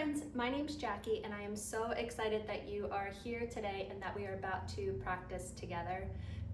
friends, my name's Jackie and I am so excited that you are here today and that we are about to practice together.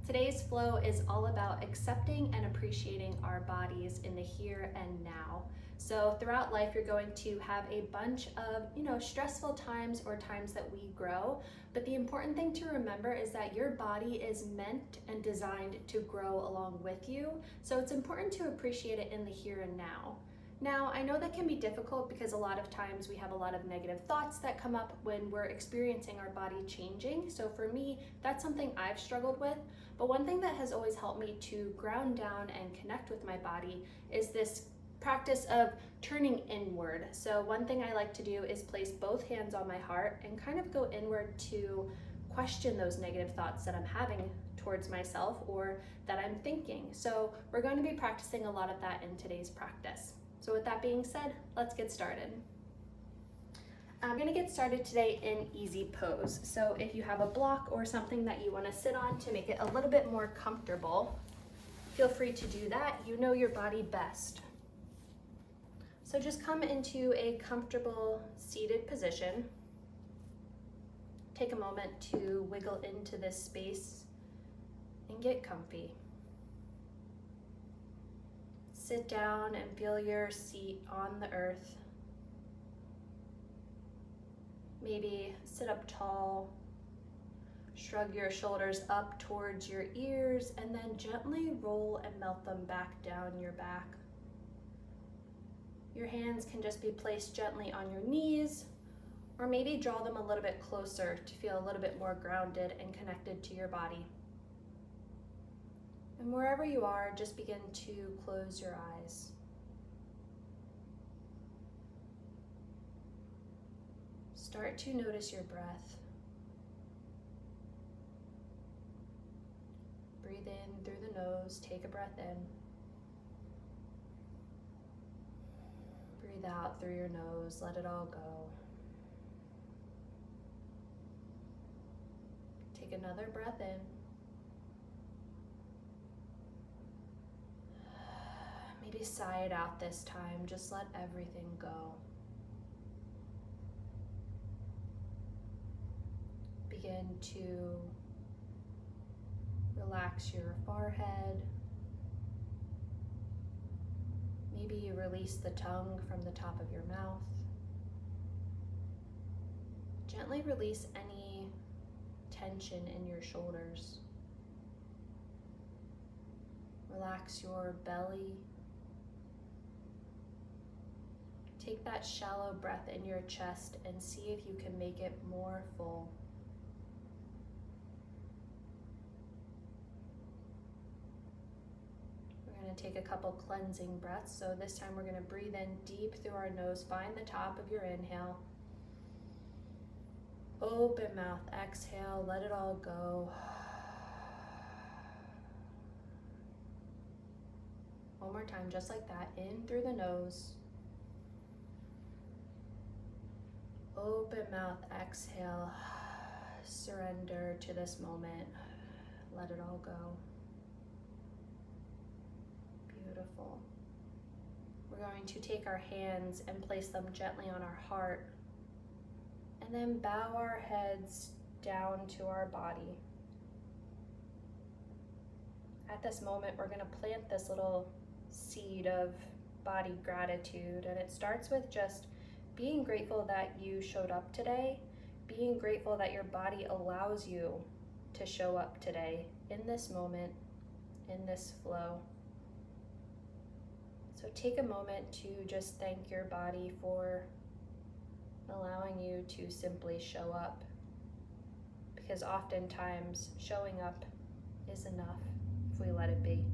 Today's flow is all about accepting and appreciating our bodies in the here and now. So throughout life, you're going to have a bunch of, stressful times or times that we grow. But the important thing to remember is that your body is meant and designed to grow along with you. So it's important to appreciate it in the here and now. Now, I know that can be difficult because a lot of times we have a lot of negative thoughts that come up when we're experiencing our body changing. So for me, that's something I've struggled with. But one thing that has always helped me to ground down and connect with my body is this practice of turning inward. So one thing I like to do is place both hands on my heart and kind of go inward to question those negative thoughts that I'm having towards myself or that I'm thinking. So we're going to be practicing a lot of that in today's practice. So with that being said, let's get started. I'm going to get started today in easy pose. So if you have a block or something that you want to sit on to make it a little bit more comfortable, feel free to do that. You know your body best. So just come into a comfortable seated position. Take a moment to wiggle into this space and get comfy. Sit down and feel your seat on the earth. Maybe sit up tall, shrug your shoulders up towards your ears, and then gently roll and melt them back down your back. Your hands can just be placed gently on your knees, or maybe draw them a little bit closer to feel a little bit more grounded and connected to your body. And wherever you are, just begin to close your eyes. Start to notice your breath. Breathe in through the nose, take a breath in. Breathe out through your nose, let it all go. Take another breath in. Maybe sigh it out this time, just let everything go. Begin to relax your forehead. Maybe you release the tongue from the top of your mouth. Gently release any tension in your shoulders. Relax your belly. Take that shallow breath in your chest and see if you can make it more full. We're going to take a couple cleansing breaths. So this time we're going to breathe in deep through our nose. Find the top of your inhale. Open mouth, exhale, let it all go. One more time, just like that. In through the nose. Open mouth, exhale, surrender to this moment, let it all go. Beautiful. We're going to take our hands and place them gently on our heart, and then bow our heads down to our body. At this moment, we're going to plant this little seed of body gratitude, and it starts with just being grateful that you showed up today, being grateful that your body allows you to show up today in this moment, in this flow. So take a moment to just thank your body for allowing you to simply show up, because oftentimes showing up is enough if we let it be.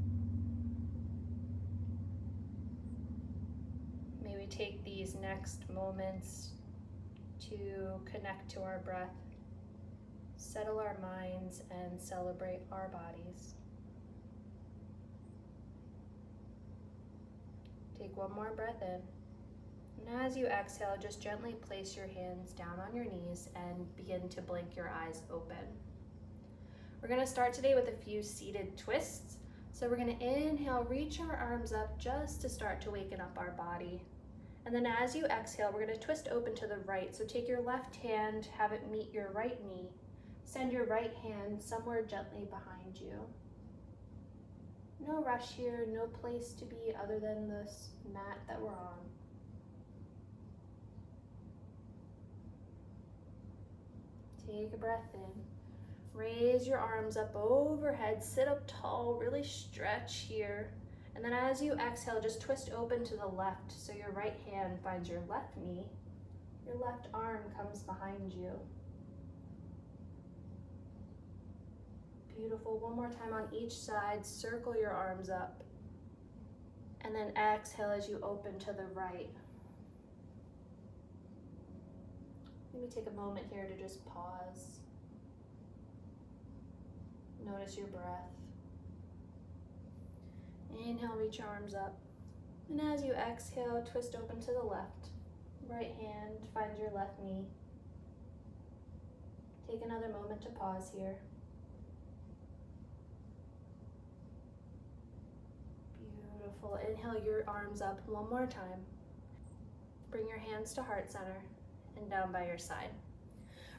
May we take these next moments to connect to our breath, settle our minds, and celebrate our bodies. Take one more breath in. And as you exhale, just gently place your hands down on your knees and begin to blink your eyes open. We're going to start today with a few seated twists. So we're going to inhale, reach our arms up just to start to waken up our body. And then as you exhale, we're going to twist open to the right. So take your left hand, have it meet your right knee. Send your right hand somewhere gently behind you. No rush here, no place to be other than this mat that we're on. Take a breath in. Raise your arms up overhead, sit up tall, really stretch here. And then as you exhale, just twist open to the left. So your right hand finds your left knee. Your left arm comes behind you. Beautiful. One more time on each side. Circle your arms up. And then exhale as you open to the right. Maybe take a moment here to just pause. Notice your breath. Inhale, reach your arms up. And as you exhale, twist open to the left. Right hand finds your left knee. Take another moment to pause here. Beautiful. Inhale your arms up one more time. Bring your hands to heart center and down by your side.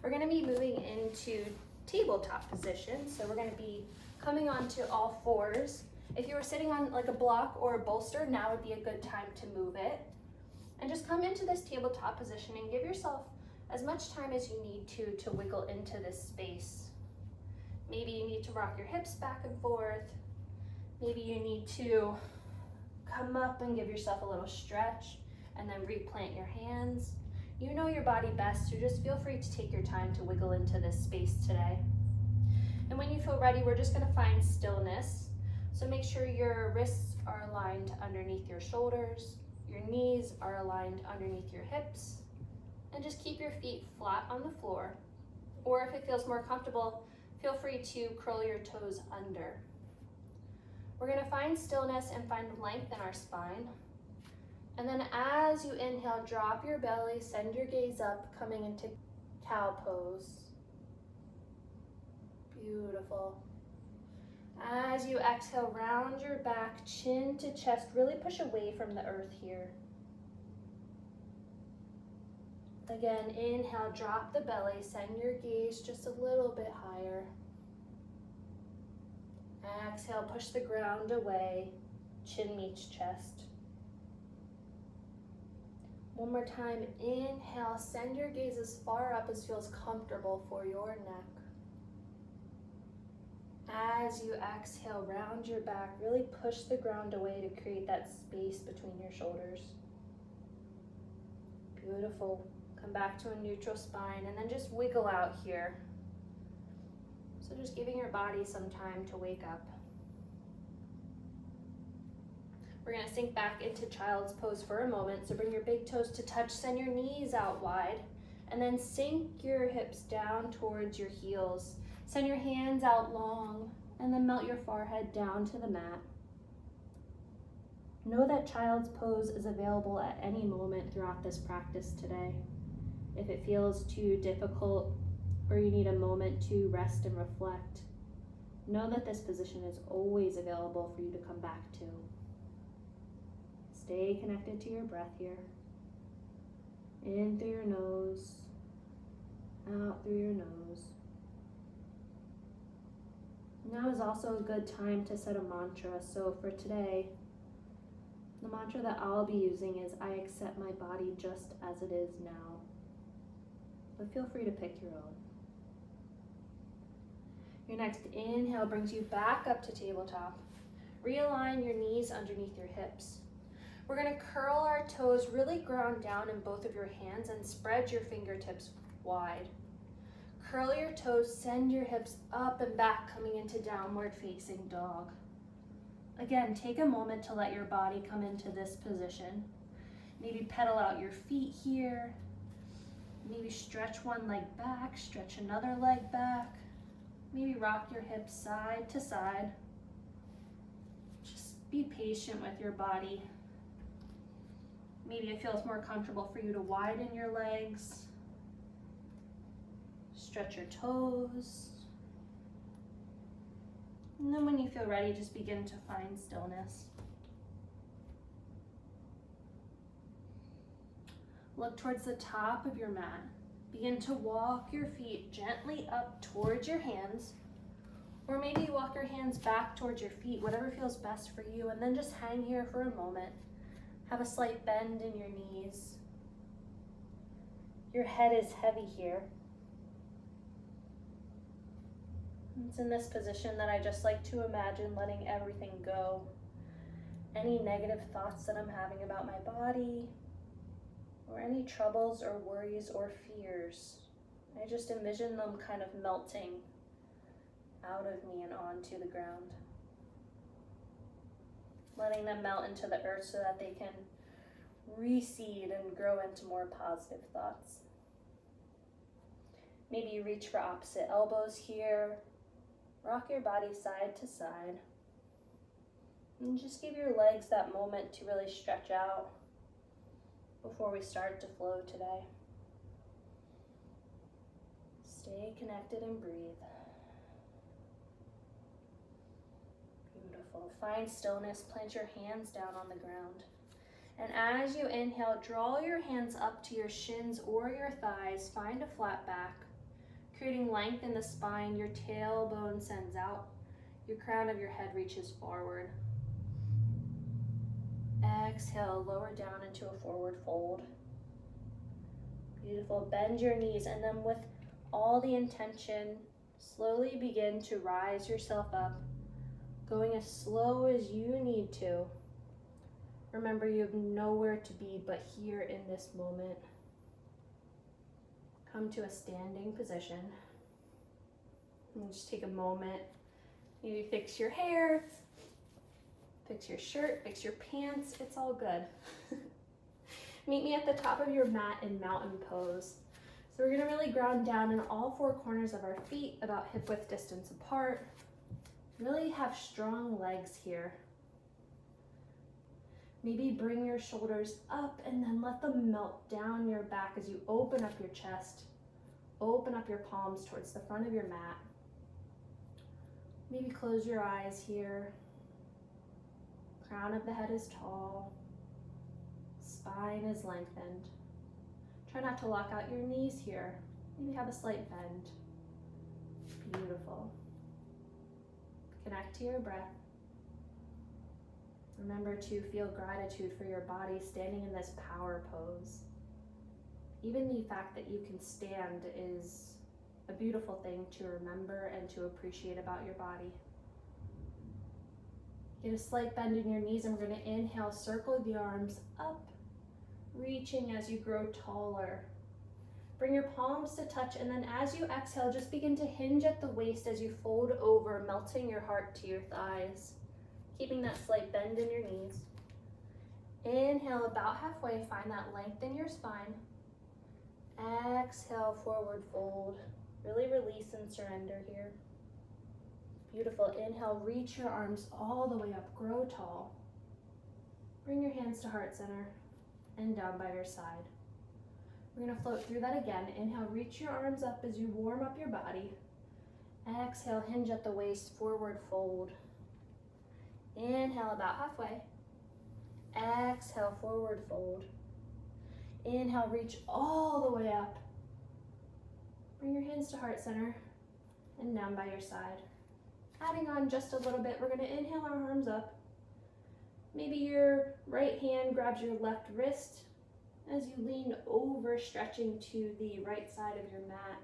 We're going to be moving into tabletop position. So we're going to be coming onto all fours. If you were sitting on like a block or a bolster, now would be a good time to move it. And just come into this tabletop position and give yourself as much time as you need to wiggle into this space. Maybe you need to rock your hips back and forth. Maybe you need to come up and give yourself a little stretch and then replant your hands. You know your body best, so just feel free to take your time to wiggle into this space today. And when you feel ready, we're just going to find stillness. So make sure your wrists are aligned underneath your shoulders, your knees are aligned underneath your hips, and just keep your feet flat on the floor. Or if it feels more comfortable, feel free to curl your toes under. We're going to find stillness and find length in our spine. And then as you inhale, drop your belly, send your gaze up, coming into cow pose. Beautiful. As you exhale, round your back, chin to chest, really push away from the earth here. Again, inhale, drop the belly, send your gaze just a little bit higher. Exhale, push the ground away, chin meets chest. One more time, inhale, send your gaze as far up as feels comfortable for your neck. As you exhale, round your back, really push the ground away to create that space between your shoulders. Beautiful. Come back to a neutral spine and then just wiggle out here. So just giving your body some time to wake up. We're going to sink back into child's pose for a moment. So bring your big toes to touch, send your knees out wide, and then sink your hips down towards your heels. Send your hands out long, and then melt your forehead down to the mat. Know that child's pose is available at any moment throughout this practice today. If it feels too difficult or you need a moment to rest and reflect, know that this position is always available for you to come back to. Stay connected to your breath here. In through your nose, out through your nose. Now is also a good time to set a mantra. So for today, the mantra that I'll be using is, I accept my body just as it is now. But feel free to pick your own. Your next inhale brings you back up to tabletop. Realign your knees underneath your hips. We're going to curl our toes, really ground down in both of your hands and spread your fingertips wide. Curl your toes, send your hips up and back, coming into downward facing dog. Again, take a moment to let your body come into this position. Maybe pedal out your feet here. Maybe stretch one leg back, stretch another leg back. Maybe rock your hips side to side. Just be patient with your body. Maybe it feels more comfortable for you to widen your legs. Stretch your toes. And then when you feel ready, just begin to find stillness. Look towards the top of your mat. Begin to walk your feet gently up towards your hands, or maybe walk your hands back towards your feet, whatever feels best for you, and then just hang here for a moment. Have a slight bend in your knees. Your head is heavy here. It's in this position that I just like to imagine letting everything go. Any negative thoughts that I'm having about my body, or any troubles or worries or fears, I just envision them kind of melting out of me and onto the ground. Letting them melt into the earth so that they can reseed and grow into more positive thoughts. Maybe you reach for opposite elbows here. Rock your body side to side. And just give your legs that moment to really stretch out before we start to flow today. Stay connected and breathe. Beautiful. Find stillness. Plant your hands down on the ground. And as you inhale, draw your hands up to your shins or your thighs. Find a flat back, creating length in the spine. Your tailbone sends out. Your crown of your head reaches forward. Exhale, lower down into a forward fold. Beautiful. Bend your knees, and then with all the intention, slowly begin to rise yourself up, going as slow as you need to. Remember, you have nowhere to be but here in this moment. Come to a standing position. And just take a moment. Maybe fix your hair, fix your shirt, fix your pants. It's all good. Meet me at the top of your mat in mountain pose. So we're gonna really ground down in all four corners of our feet, about hip width distance apart. Really have strong legs here. Maybe bring your shoulders up and then let them melt down your back as you open up your chest. Open up your palms towards the front of your mat. Maybe close your eyes here. Crown of the head is tall. Spine is lengthened. Try not to lock out your knees here. Maybe have a slight bend. Beautiful. Connect to your breath. Remember to feel gratitude for your body standing in this power pose. Even the fact that you can stand is a beautiful thing to remember and to appreciate about your body. Get a slight bend in your knees, and we're going to inhale, circle the arms up, reaching as you grow taller. Bring your palms to touch, and then as you exhale, just begin to hinge at the waist as you fold over, melting your heart to your thighs. Keeping that slight bend in your knees. Inhale about halfway, find that length in your spine. Exhale, forward fold. Really release and surrender here. Beautiful. Inhale, reach your arms all the way up, grow tall. Bring your hands to heart center and down by your side. We're gonna float through that again. Inhale, reach your arms up as you warm up your body. Exhale, hinge at the waist, forward fold. Inhale about halfway. Exhale, forward fold. Inhale, reach all the way up. Bring your hands to heart center and down by your side. Adding on just a little bit, we're gonna inhale our arms up. Maybe your right hand grabs your left wrist as you lean over, stretching to the right side of your mat.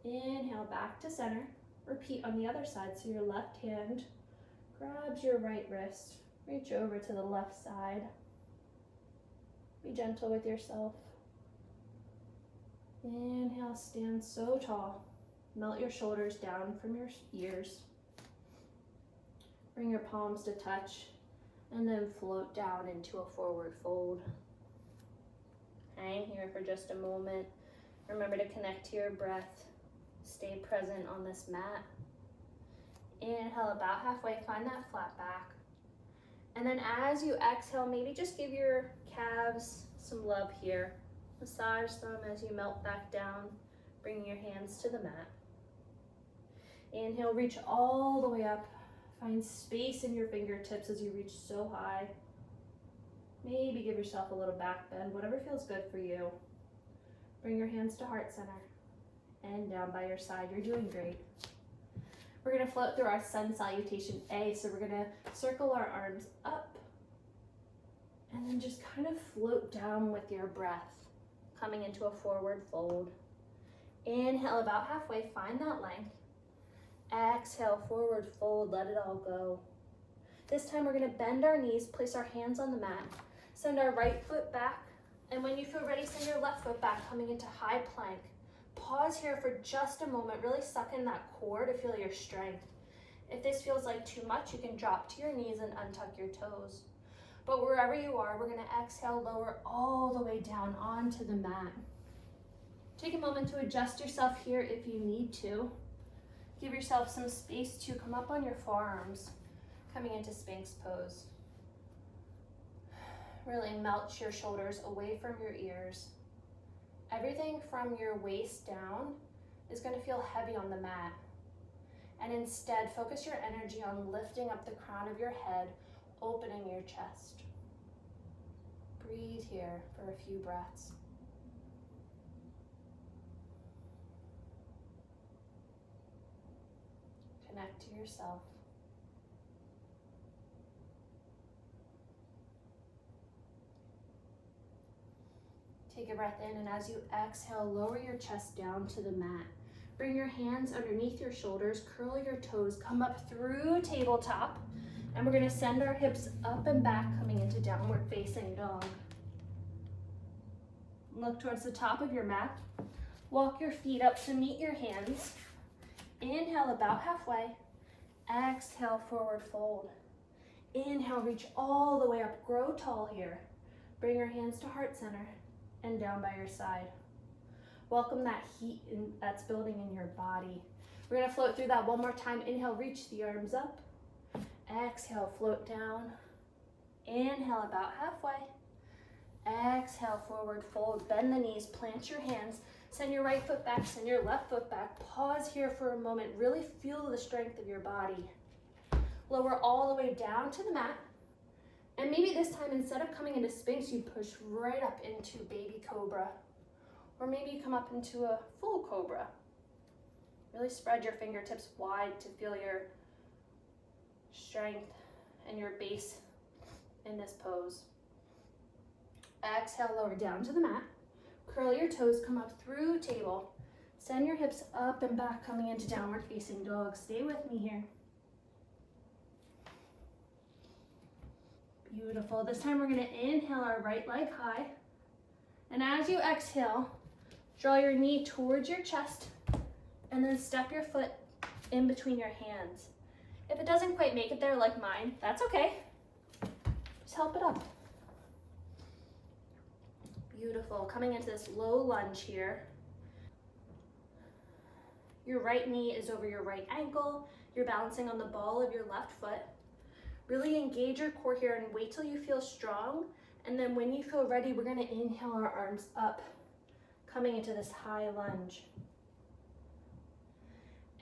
Inhale back to center. Repeat on the other side, so your left hand grabs your right wrist, reach over to the left side. Be gentle with yourself. Inhale, stand so tall. Melt your shoulders down from your ears. Bring your palms to touch, and then float down into a forward fold. Hang here for just a moment. Remember to connect to your breath. Stay present on this mat. Inhale about halfway, find that flat back. And then as you exhale, maybe just give your calves some love here. Massage them as you melt back down, bringing your hands to the mat. Inhale, reach all the way up. Find space in your fingertips as you reach so high. Maybe give yourself a little back bend, whatever feels good for you. Bring your hands to heart center and down by your side. You're doing great. We're gonna float through our sun salutation A. So we're gonna circle our arms up and then just kind of float down with your breath, coming into a forward fold. Inhale about halfway, find that length. Exhale, forward fold, let it all go. This time we're gonna bend our knees, place our hands on the mat, send our right foot back, and when you feel ready, send your left foot back, coming into high plank. Pause here for just a moment, really suck in that core to feel your strength. If this feels like too much, you can drop to your knees and untuck your toes. But wherever you are, we're gonna exhale, lower all the way down onto the mat. Take a moment to adjust yourself here if you need to. Give yourself some space to come up on your forearms, coming into Sphinx pose. Really melt your shoulders away from your ears. Everything from your waist down is going to feel heavy on the mat. And instead, focus your energy on lifting up the crown of your head, opening your chest. Breathe here for a few breaths. Connect to yourself. Take a breath in, and as you exhale, lower your chest down to the mat. Bring your hands underneath your shoulders, curl your toes, come up through tabletop, and we're gonna send our hips up and back, coming into downward facing dog. Look towards the top of your mat. Walk your feet up to meet your hands. Inhale about halfway. Exhale, forward fold. Inhale, reach all the way up, grow tall here. Bring your hands to heart center and down by your side. Welcome that heat that's building in your body. We're gonna float through that one more time. Inhale, reach the arms up. Exhale, float down. Inhale, about halfway. Exhale, forward fold. Bend the knees, plant your hands. Send your right foot back, send your left foot back. Pause here for a moment. Really feel the strength of your body. Lower all the way down to the mat. And maybe this time, instead of coming into Sphinx, you push right up into baby cobra. Or maybe you come up into a full cobra. Really spread your fingertips wide to feel your strength and your base in this pose. Exhale, lower down to the mat. Curl your toes, come up through table. Send your hips up and back, coming into downward facing dog. Stay with me here. Beautiful. This time we're gonna inhale our right leg high. And as you exhale, draw your knee towards your chest and then step your foot in between your hands. If it doesn't quite make it there like mine, that's okay. Just help it up. Beautiful. Coming into this low lunge here. Your right knee is over your right ankle. You're balancing on the ball of your left foot. Really engage your core here and wait till you feel strong. And then when you feel ready, we're gonna inhale our arms up, coming into this high lunge.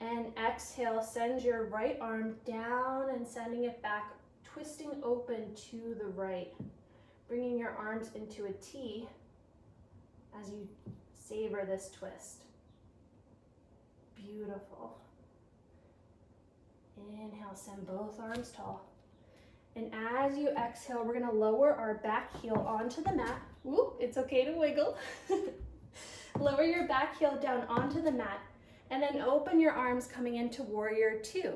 And exhale, send your right arm down and sending it back, twisting open to the right. Bringing your arms into a T as you savor this twist. Beautiful. Inhale, send both arms tall. And as you exhale, we're gonna lower our back heel onto the mat. Whoop, it's okay to wiggle. Lower your back heel down onto the mat and then open your arms coming into warrior two.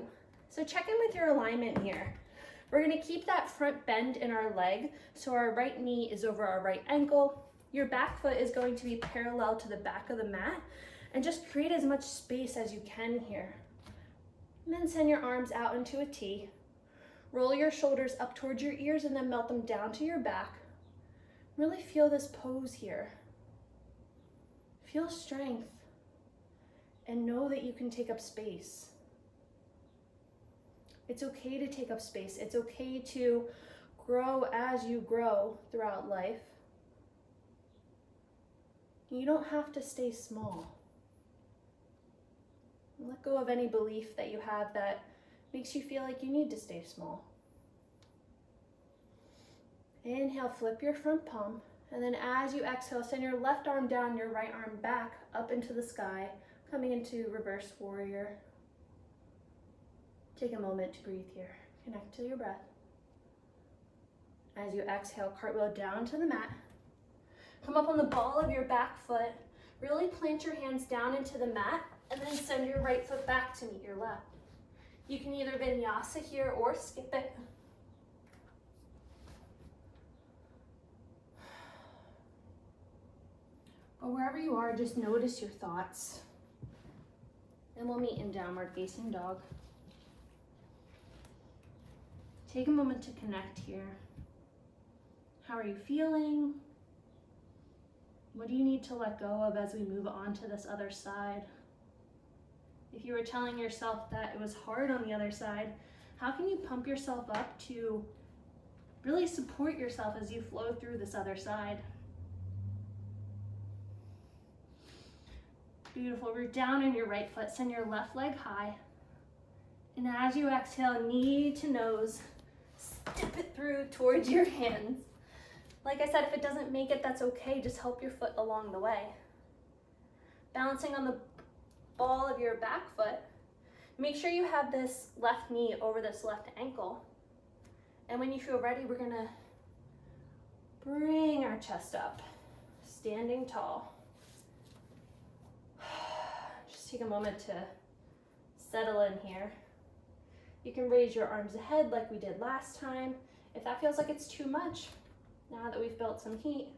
So check in with your alignment here. We're gonna keep that front bend in our leg so our right knee is over our right ankle. Your back foot is going to be parallel to the back of the mat and just create as much space as you can here. And then send your arms out into a T. Roll your shoulders up towards your ears and then melt them down to your back. Really feel this pose here. Feel strength and know that you can take up space. It's okay to take up space. It's okay to grow as you grow throughout life. You don't have to stay small. Let go of any belief that you have that makes you feel like you need to stay small. Inhale, flip your front palm. And then as you exhale, send your left arm down, your right arm back up into the sky, coming into reverse warrior. Take a moment to breathe here. Connect to your breath. As you exhale, cartwheel down to the mat. Come up on the ball of your back foot. Really plant your hands down into the mat and then send your right foot back to meet your left. You can either vinyasa here or skip it. But wherever you are, just notice your thoughts. And we'll meet in downward facing dog. Take a moment to connect here. How are you feeling? What do you need to let go of as we move on to this other side? If you were telling yourself that it was hard on the other side, how can you pump yourself up to really support yourself as you flow through this other side? Beautiful. Root down on your right foot. Send your left leg high. And as you exhale, knee to nose, step it through towards your hands. Like I said, if it doesn't make it, that's okay. Just help your foot along the way. Balancing on the ball of your back foot. Make sure you have this left knee over this left ankle. And when you feel ready, we're gonna bring our chest up, standing tall. Just take a moment to settle in here. You can raise your arms ahead like we did last time. If that feels like it's too much, now that we've built some heat,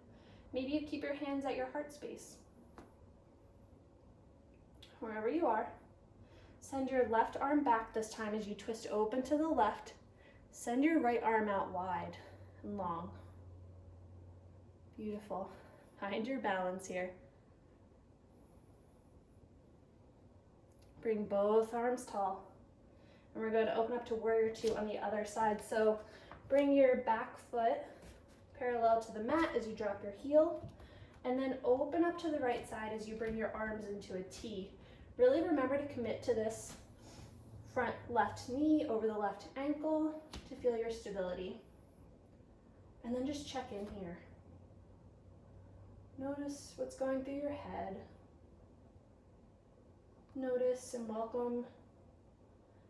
maybe you keep your hands at your heart space. Wherever you are, send your left arm back this time as you twist open to the left. Send your right arm out wide and long. Beautiful. Find your balance here. Bring both arms tall. And we're going to open up to warrior two on the other side. So bring your back foot parallel to the mat as you drop your heel. And then open up to the right side as you bring your arms into a T. Really remember to commit to this front left knee over the left ankle to feel your stability. And then just check in here. Notice what's going through your head. Notice and welcome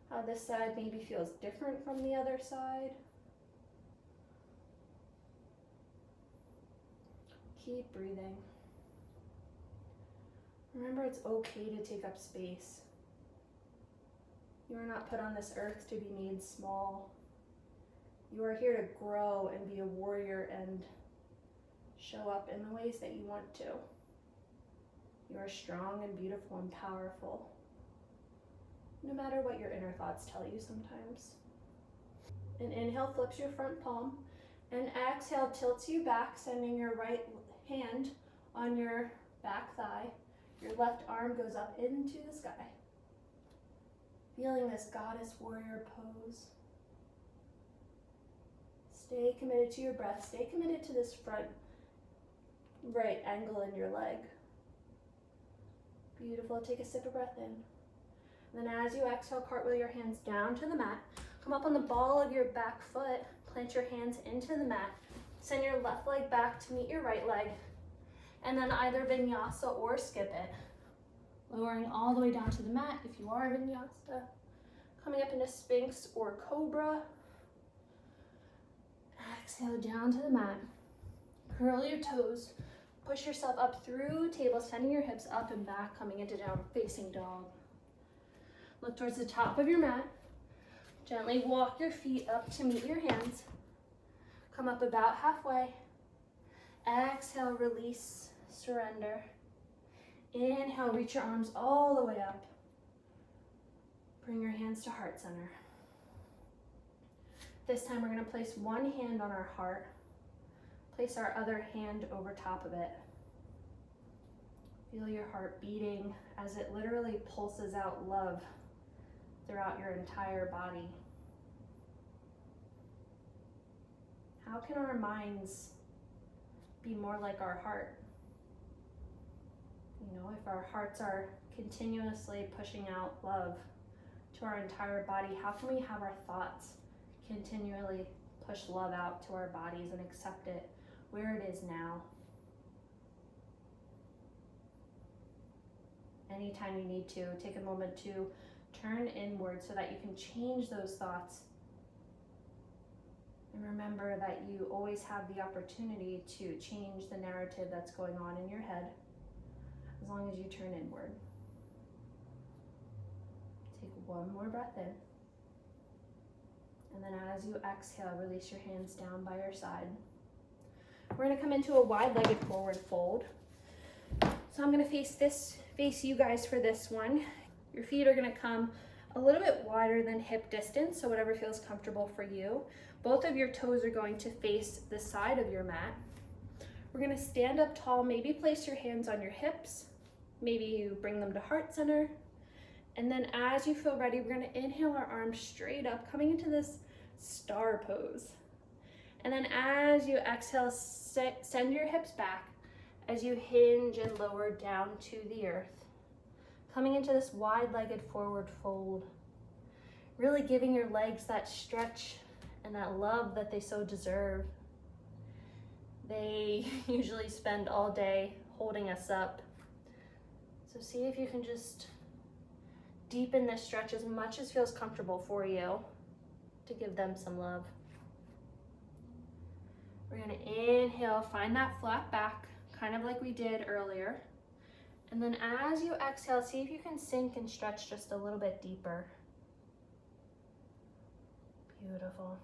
how this side maybe feels different from the other side. Keep breathing. Remember, it's okay to take up space. You are not put on this earth to be made small. You are here to grow and be a warrior and show up in the ways that you want to. You are strong and beautiful and powerful, no matter what your inner thoughts tell you sometimes. And inhale flips your front palm, and exhale tilts you back, sending your right hand on your back thigh. Your left arm goes up into the sky. Feeling this goddess warrior pose. Stay committed to your breath. Stay committed to this front right angle in your leg. Beautiful. Take a sip of breath in. And then as you exhale, cartwheel your hands down to the mat. Come up on the ball of your back foot. Plant your hands into the mat. Send your left leg back to meet your right leg. And then either vinyasa or skip it. Lowering all the way down to the mat if you are vinyasa. Coming up into Sphinx or Cobra. Exhale down to the mat. Curl your toes. Push yourself up through table, sending your hips up and back, coming into downward facing dog. Look towards the top of your mat. Gently walk your feet up to meet your hands. Come up about halfway. Exhale, release, surrender. Inhale, reach your arms all the way up. Bring your hands to heart center. This time we're going to place one hand on our heart. Place our other hand over top of it. Feel your heart beating as it literally pulses out love throughout your entire body. How can our minds be more like our heart? You know, if our hearts are continuously pushing out love to our entire body, how can we have our thoughts continually push love out to our bodies and accept it where it is now. Anytime you need to, take a moment to turn inward so that you can change those thoughts. And remember that you always have the opportunity to change the narrative that's going on in your head as long as you turn inward. Take one more breath in. And then as you exhale, release your hands down by your side. We're going to come into a wide-legged forward fold. So I'm going to face you guys for this one. Your feet are going to come a little bit wider than hip distance, so whatever feels comfortable for you. Both of your toes are going to face the side of your mat. We're going to stand up tall, maybe place your hands on your hips. Maybe you bring them to heart center. And then as you feel ready, we're going to inhale our arms straight up, coming into this star pose. And then as you exhale, send your hips back as you hinge and lower down to the earth. Coming into this wide-legged forward fold. Really giving your legs that stretch and that love that they so deserve. They usually spend all day holding us up. So see if you can just deepen this stretch as much as feels comfortable for you to give them some love. We're gonna inhale, find that flat back, kind of like we did earlier. And then as you exhale, see if you can sink and stretch just a little bit deeper. Beautiful.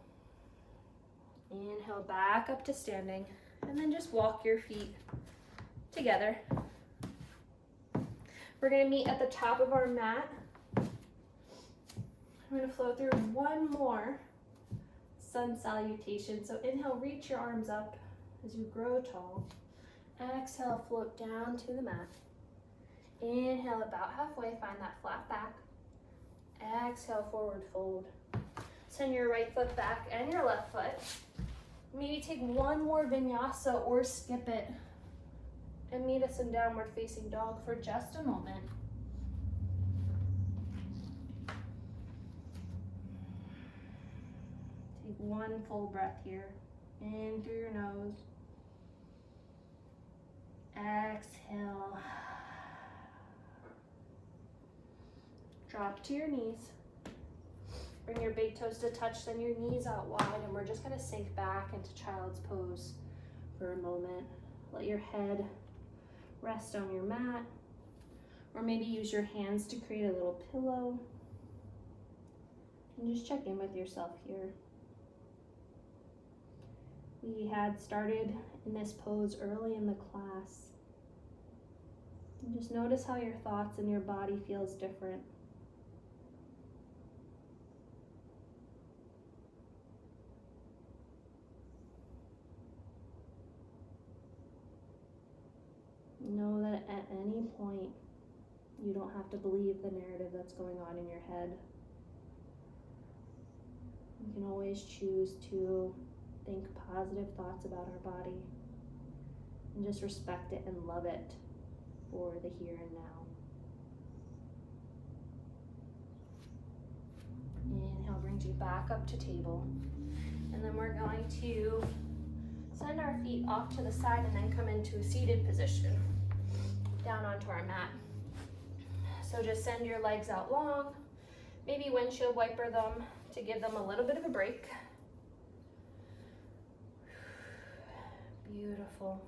Inhale back up to standing, and then just walk your feet together. We're gonna meet at the top of our mat. I'm gonna flow through one more sun salutation. So inhale, reach your arms up as you grow tall. Exhale, float down to the mat. Inhale, about halfway, find that flat back. Exhale, forward fold. Send your right foot back and your left foot. Maybe take one more vinyasa or skip it. And meet us in downward facing dog for just a moment. Take one full breath here. In through your nose. Exhale. Drop to your knees. Bring your big toes to touch, send your knees out wide, and we're just gonna sink back into child's pose for a moment. Let your head rest on your mat, or maybe use your hands to create a little pillow. And just check in with yourself here. We had started in this pose early in the class. And just notice how your thoughts and your body feels different. Know that at any point, you don't have to believe the narrative that's going on in your head. You can always choose to think positive thoughts about our body and just respect it and love it for the here and now. Inhale brings you back up to table. And then we're going to send our feet off to the side and then come into a seated position down onto our mat. So just send your legs out long, maybe windshield wiper them to give them a little bit of a break. Beautiful.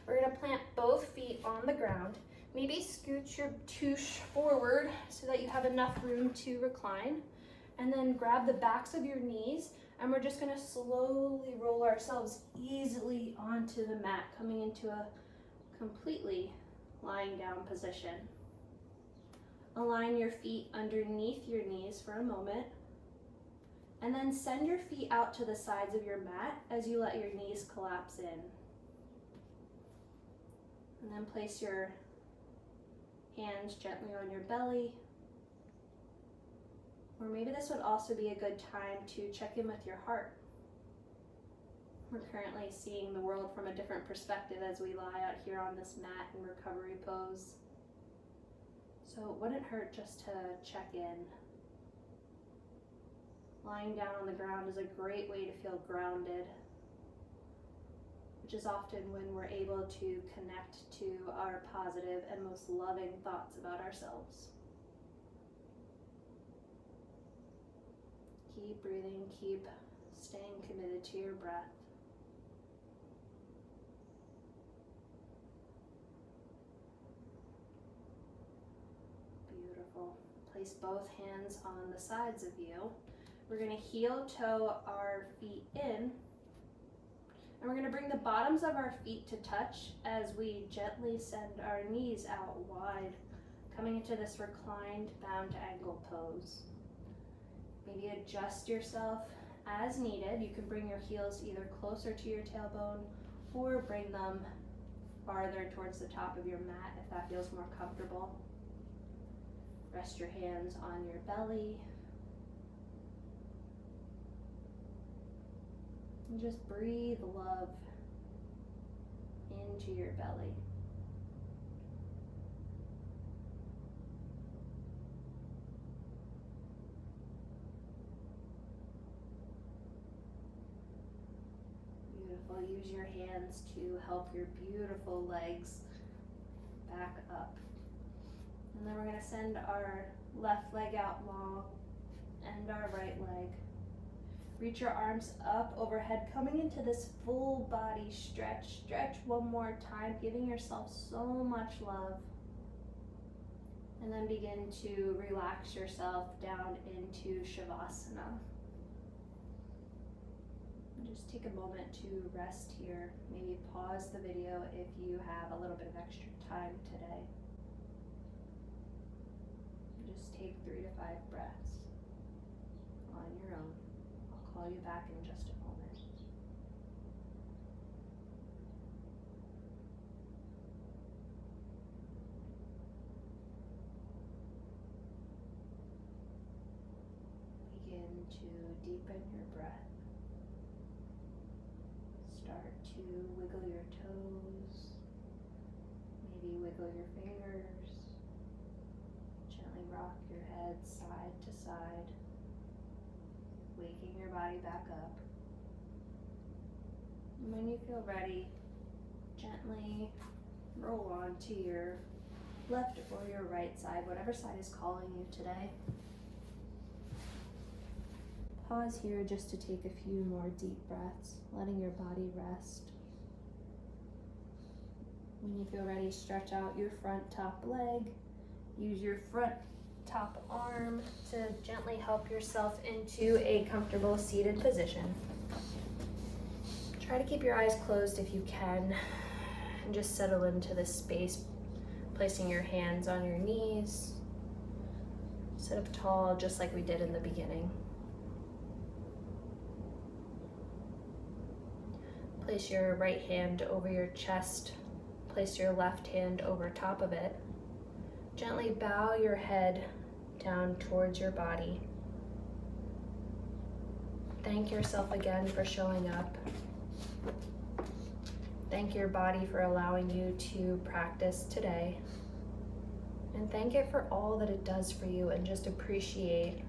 We're gonna plant both feet on the ground. Maybe scoot your tush forward so that you have enough room to recline. And then grab the backs of your knees, and we're just gonna slowly roll ourselves easily onto the mat, coming into a completely lying down position. Align your feet underneath your knees for a moment, and then send your feet out to the sides of your mat as you let your knees collapse in. And then place your hands gently on your belly. Or maybe this would also be a good time to check in with your heart. We're currently seeing the world from a different perspective as we lie out here on this mat in recovery pose. So it wouldn't hurt just to check in. Lying down on the ground is a great way to feel grounded, which is often when we're able to connect to our positive and most loving thoughts about ourselves. Keep breathing, keep staying committed to your breath. Beautiful. Place both hands on the sides of you. We're going to heel toe our feet in, and we're going to bring the bottoms of our feet to touch as we gently send our knees out wide, coming into this reclined bound angle pose. Maybe adjust yourself as needed. You can bring your heels either closer to your tailbone or bring them farther towards the top of your mat if that feels more comfortable. Rest your hands on your belly. And just breathe love into your belly. Beautiful. Use your hands to help your beautiful legs back up. And then we're going to send our left leg out long and our right leg. Reach your arms up overhead, coming into this full body stretch. Stretch one more time, giving yourself so much love. And then begin to relax yourself down into Shavasana. And just take a moment to rest here. Maybe pause the video if you have a little bit of extra time today. Just take 3 to 5 breaths on your own. I'll call you back in just a moment. Begin to deepen your breath. Start to wiggle your toes. Maybe wiggle your fingers. Gently rock your head side to side, waking your body back up. And when you feel ready, gently roll on to your left or your right side, whatever side is calling you today. Pause here just to take a few more deep breaths, letting your body rest. When you feel ready, stretch out your front top leg. Use your front top arm to gently help yourself into a comfortable seated position. Try to keep your eyes closed if you can, and just settle into this space, placing your hands on your knees. Sit up tall, just like we did in the beginning. Place your right hand over your chest. Place your left hand over top of it. Gently bow your head down towards your body. Thank yourself again for showing up. Thank your body for allowing you to practice today. And thank it for all that it does for you, and just appreciate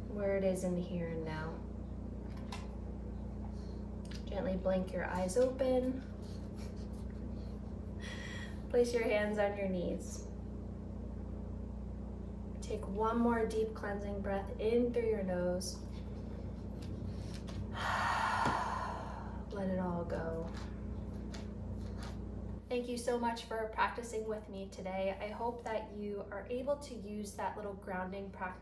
where it is in the here and now. Gently blink your eyes open. Place your hands on your knees. Take one more deep cleansing breath in through your nose. Let it all go. Thank you so much for practicing with me today. I hope that you are able to use that little grounding practice